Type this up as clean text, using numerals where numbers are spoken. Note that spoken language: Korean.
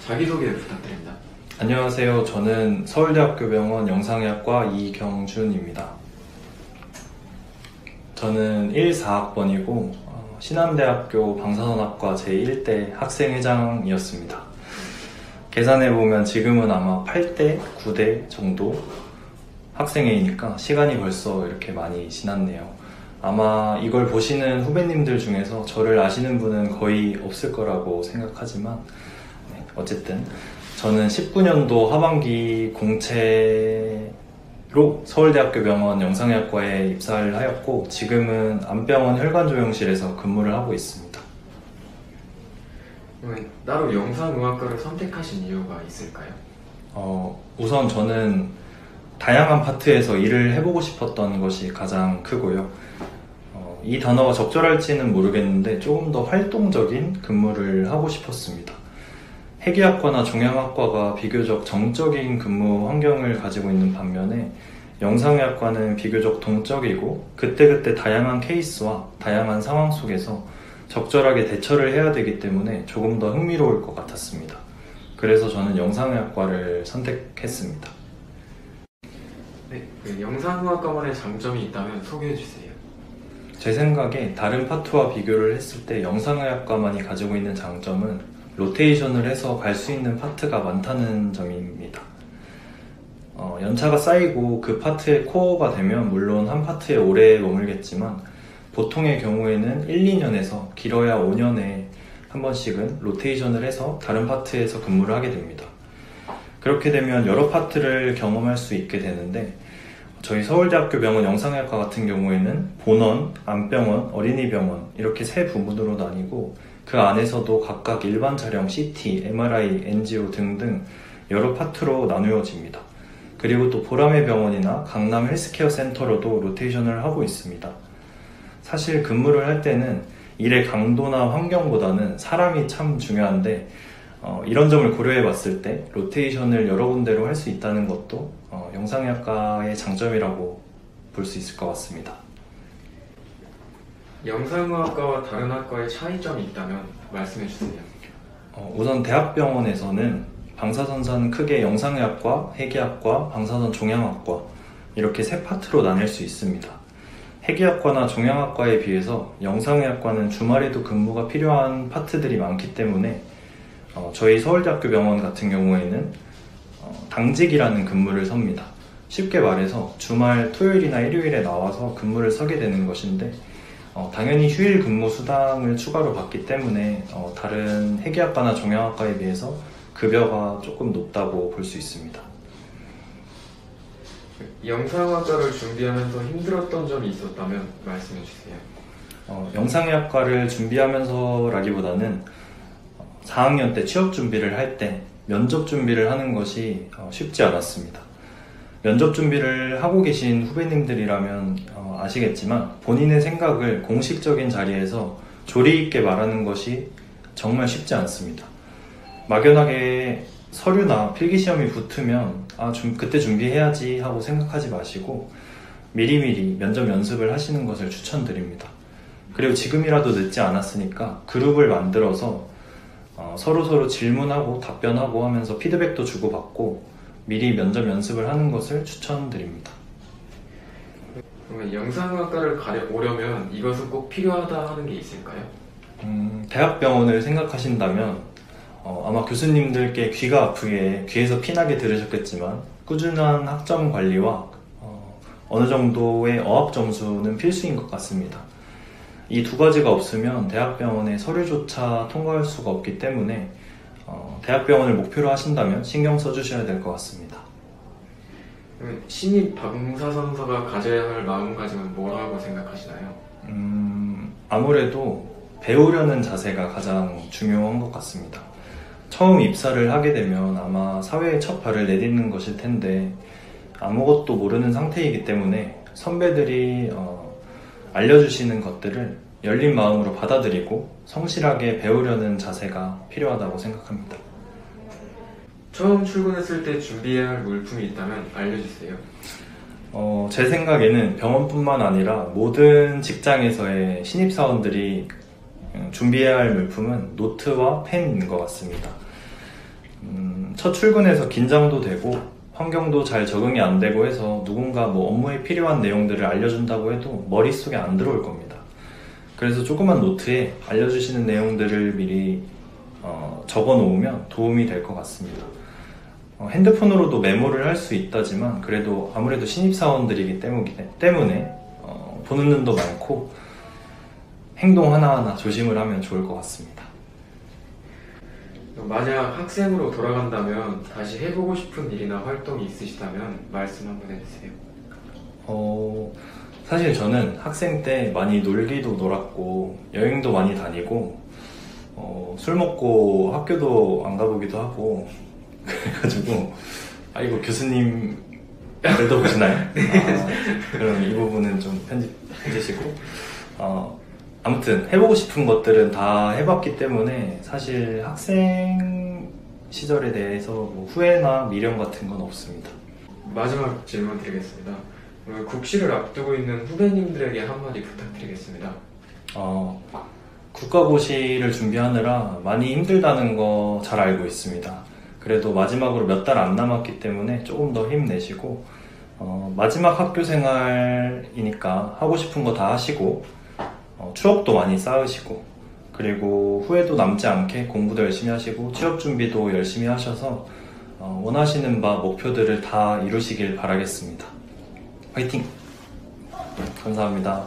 자기소개 부탁드립니다. 안녕하세요. 저는 서울대학교 병원 영상의학과 이경준입니다. 저는 14학번이고 신한대학교 방사선학과 제1대 학생회장이었습니다. 계산해보면 지금은 아마 8대, 9대 정도 학생회이니까 시간이 벌써 이렇게 많이 지났네요. 아마 이걸 보시는 후배님들 중에서 저를 아시는 분은 거의 없을 거라고 생각하지만 어쨌든 저는 19년도 하반기 공채로 서울대학교 병원 영상의학과에 입사를 하였고 지금은 안병원 혈관조영실에서 근무를 하고 있습니다. 따로 영상의학과를 선택하신 이유가 있을까요? 우선 저는 다양한 파트에서 일을 해보고 싶었던 것이 가장 크고요. 이 단어가 적절할지는 모르겠는데 조금 더 활동적인 근무를 하고 싶었습니다. 해기학과나 종양학과가 비교적 정적인 근무 환경을 가지고 있는 반면에 영상의학과는 비교적 동적이고 그때그때 다양한 케이스와 다양한 상황 속에서 적절하게 대처를 해야 되기 때문에 조금 더 흥미로울 것 같았습니다. 그래서 저는 영상의학과를 선택했습니다. 네, 영상의학과만의 장점이 있다면 소개해주세요. 제 생각에 다른 파트와 비교를 했을 때 영상의학과만이 가지고 있는 장점은 로테이션을 해서 갈 수 있는 파트가 많다는 점입니다. 연차가 쌓이고 그 파트의 코어가 되면 물론 한 파트에 오래 머물겠지만 보통의 경우에는 1, 2년에서 길어야 5년에 한 번씩은 로테이션을 해서 다른 파트에서 근무를 하게 됩니다. 그렇게 되면 여러 파트를 경험할 수 있게 되는데 저희 서울대학교 병원 영상의학과 같은 경우에는 본원, 안병원, 어린이병원 이렇게 세 부문으로 나뉘고 그 안에서도 각각 일반 촬영, CT, MRI, 엔지오 등등 여러 파트로 나누어집니다. 그리고 또 보람의 병원이나 강남 헬스케어 센터로도 로테이션을 하고 있습니다. 사실 근무를 할 때는 일의 강도나 환경보다는 사람이 참 중요한데 이런 점을 고려해 봤을 때 로테이션을 여러 군데로 할 수 있다는 것도 영상의학과의 장점이라고 볼 수 있을 것 같습니다. 영상의학과와 다른 학과의 차이점이 있다면 말씀해주세요. 우선 대학병원에서는 방사선사는 크게 영상의학과, 해기학과, 방사선 종양학과 이렇게 세 파트로 나뉠 수 있습니다. 해기학과나 종양학과에 비해서 영상의학과는 주말에도 근무가 필요한 파트들이 많기 때문에 저희 서울대학교 병원 같은 경우에는 당직이라는 근무를 섭니다. 쉽게 말해서 주말 토요일이나 일요일에 나와서 근무를 서게 되는 것인데 당연히 휴일 근무 수당을 추가로 받기 때문에 다른 해기학과나 종양학과에 비해서 급여가 조금 높다고 볼 수 있습니다. 영상의학과를 준비하면서 힘들었던 점이 있었다면 말씀해주세요. 영상의학과를 준비하면서라기보다는 4학년 때 취업 준비를 할 때 면접 준비를 하는 것이 쉽지 않았습니다. 면접 준비를 하고 계신 후배님들이라면 아시겠지만 본인의 생각을 공식적인 자리에서 조리 있게 말하는 것이 정말 쉽지 않습니다. 막연하게 서류나 필기시험이 붙으면 그때 준비해야지 하고 생각하지 마시고 미리미리 면접 연습을 하시는 것을 추천드립니다. 그리고 지금이라도 늦지 않았으니까 그룹을 만들어서 서로 질문하고 답변하고 하면서 피드백도 주고받고 미리 면접 연습을 하는 것을 추천드립니다. 그러면 영상의학과를 오려면 이것은 꼭 필요하다 하는 게 있을까요? 대학병원을 생각하신다면 아마 교수님들께 귀가 아프게 귀에서 피나게 들으셨겠지만 꾸준한 학점 관리와 어느 정도의 어학 점수는 필수인 것 같습니다. 이 두 가지가 없으면 대학병원의 서류조차 통과할 수가 없기 때문에 대학병원을 목표로 하신다면 신경 써주셔야 될 것 같습니다. 신입 방사선사가 가져야 할 마음가짐은 뭐라고 생각하시나요? 아무래도 배우려는 자세가 가장 중요한 것 같습니다. 처음 입사를 하게 되면 아마 사회에 첫 발을 내딛는 것일 텐데 아무것도 모르는 상태이기 때문에 선배들이 알려주시는 것들을 열린 마음으로 받아들이고 성실하게 배우려는 자세가 필요하다고 생각합니다. 처음 출근했을 때 준비해야 할 물품이 있다면 알려주세요. 제 생각에는 병원뿐만 아니라 모든 직장에서의 신입사원들이 준비해야 할 물품은 노트와 펜인 것 같습니다. 첫 출근해서 긴장도 되고 환경도 잘 적응이 안 되고 해서 누군가 뭐 업무에 필요한 내용들을 알려준다고 해도 머릿속에 안 들어올 겁니다. 그래서 조그만 노트에 알려주시는 내용들을 미리 적어 놓으면 도움이 될 것 같습니다. 핸드폰으로도 메모를 할 수 있다지만 그래도 아무래도 신입사원들이기 때문에 보는 눈도 많고 행동 하나하나 조심을 하면 좋을 것 같습니다. 만약 학생으로 돌아간다면 다시 해보고 싶은 일이나 활동이 있으시다면 말씀 한번 해주세요. 사실 저는 학생 때 많이 놀기도 놀았고 여행도 많이 다니고 술 먹고 학교도 안 가보기도 하고 그래가지고 이거 교수님 글도 보시나요? 그럼 이 부분은 좀 편집해주시고 아무튼 해보고 싶은 것들은 다 해봤기 때문에 사실 학생 시절에 대해서 뭐 후회나 미련 같은 건 없습니다. 마지막 질문 드리겠습니다. 국시를 앞두고 있는 후배님들에게 한마디 부탁드리겠습니다. 국가고시를 준비하느라 많이 힘들다는 거 잘 알고 있습니다. 그래도 마지막으로 몇 달 안 남았기 때문에 조금 더 힘내시고 마지막 학교 생활이니까 하고 싶은 거 다 하시고 추억도 많이 쌓으시고 그리고 후회도 남지 않게 공부도 열심히 하시고 취업 준비도 열심히 하셔서 원하시는 바 목표들을 다 이루시길 바라겠습니다. 화이팅! 감사합니다.